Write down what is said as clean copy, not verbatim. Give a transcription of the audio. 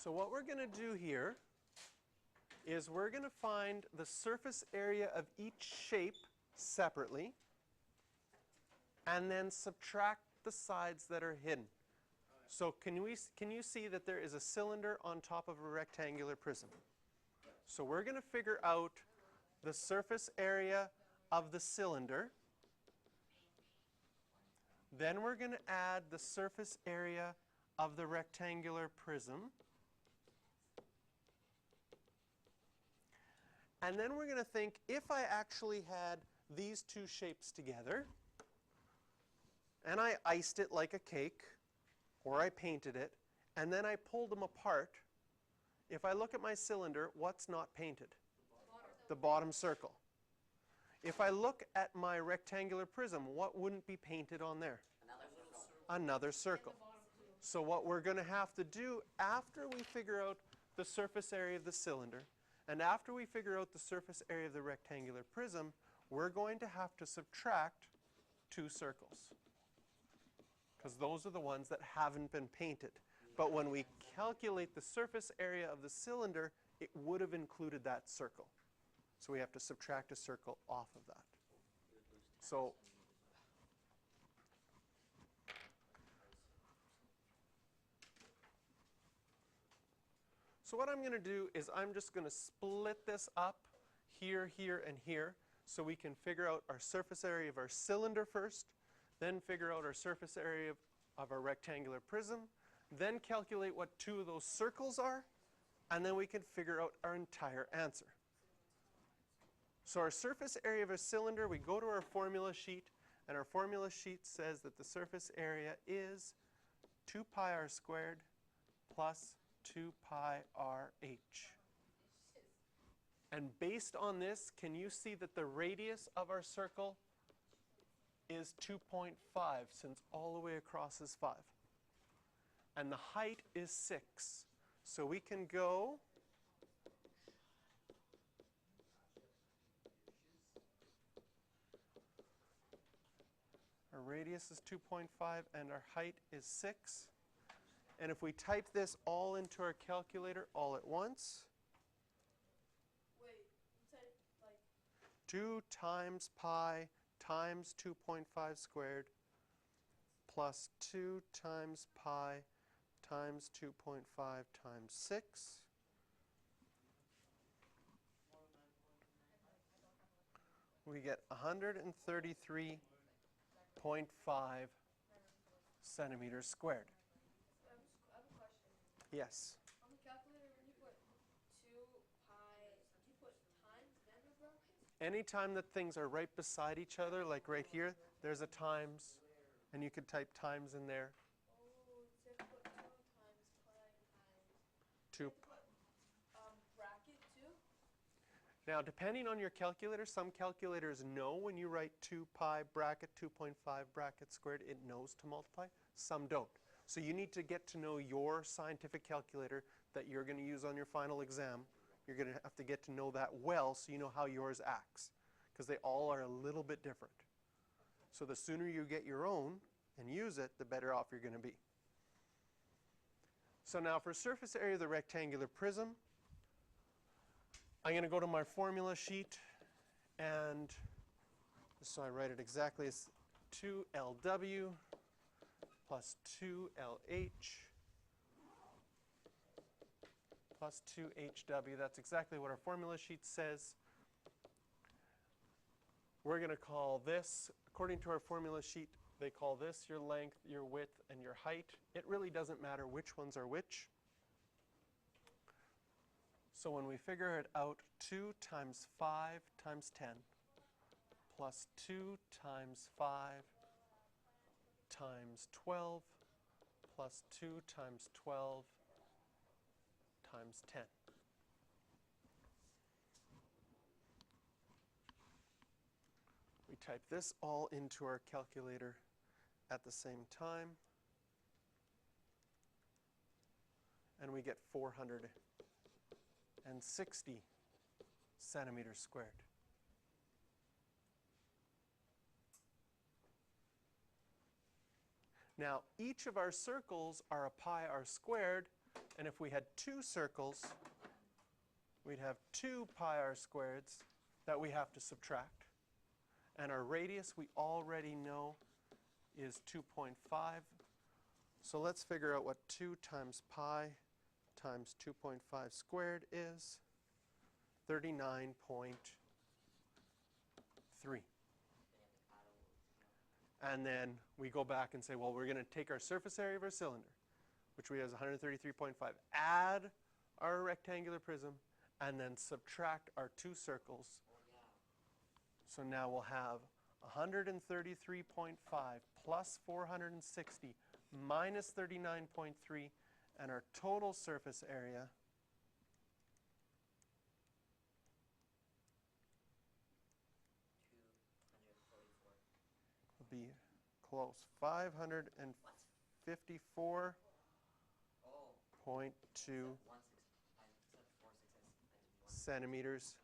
So what we're going to do here is we're going to find the surface area of each shape separately and then subtract the sides that are hidden. So can you see that there is a cylinder on top of a rectangular prism? So we're going to figure out the surface area of the cylinder. Then we're going to add the surface area of the rectangular prism. And then we're going to think, if I actually had these two shapes together, and I iced it like a cake, or I painted it, and then I pulled them apart, if I look at my cylinder, what's not painted? The bottom circle. If I look at my rectangular prism, what wouldn't be painted on there? Another circle. So what we're going to have to do after we figure out the surface area of the cylinder, and after we figure out the surface area of the rectangular prism, we're going to have to subtract two circles, because those are the ones that haven't been painted. But when we calculate the surface area of the cylinder, it would have included that circle. So we have to subtract a circle off of that. So what I'm going to do is I'm just going to split this up here, here, and here, so we can figure out our surface area of our cylinder first, then figure out our surface area of our rectangular prism, then calculate what two of those circles are, and then we can figure out our entire answer. So our surface area of a cylinder, we go to our formula sheet, and our formula sheet says that the surface area is 2 pi r squared plus 2 pi r h. And based on this, can you see that the radius of our circle is 2.5, since all the way across is 5. And the height is 6. So we can go our radius is 2.5 and our height is 6. And if we type this all into our calculator all at once, 2 times pi times 2.5 squared plus 2 times pi times 2.5 times 6. We get 133.5 centimeters squared. I have a question. Yes. On the calculator, when you put 2 pi, do you put times then or brackets? Anytime that things are right beside each other, like right here, there's a times, and you could type times in there. Oh, so you put 2 times pi times. 2. Bracket too? Now, depending on your calculator, some calculators know when you write 2 pi bracket 2.5 bracket squared, it knows to multiply. Some don't. So you need to get to know your scientific calculator that you're going to use on your final exam. You're going to have to get to know that well so you know how yours acts, because they all are a little bit different. So the sooner you get your own and use it, the better off you're going to be. So now for surface area of the rectangular prism, I'm going to go to my formula sheet, and so I write it exactly as 2LW plus 2LH plus 2HW. That's exactly what our formula sheet says. We're going to call this, according to our formula sheet, they call this your length, your width, and your height. It really doesn't matter which ones are which. So when we figure it out, 2 times 5 times 10 plus 2 times 5 times 12 plus 2 times 12 times 10. We type this all into our calculator at the same time, and we get 460 centimeters squared. Now, each of our circles are a pi r squared, And if we had two circles, we'd have 2 pi r squareds that we have to subtract. And our radius we already know is 2.5. So let's figure out what 2 times pi times 2.5 squared is. 39.3. And then we go back and say, well, we're going to take our surface area of our cylinder, which we have as 133.5, add our rectangular prism, and then subtract our 2 circles. So now we'll have 133.5 plus 460 minus 39.3, and our total surface area will be close, 554.2 centimeters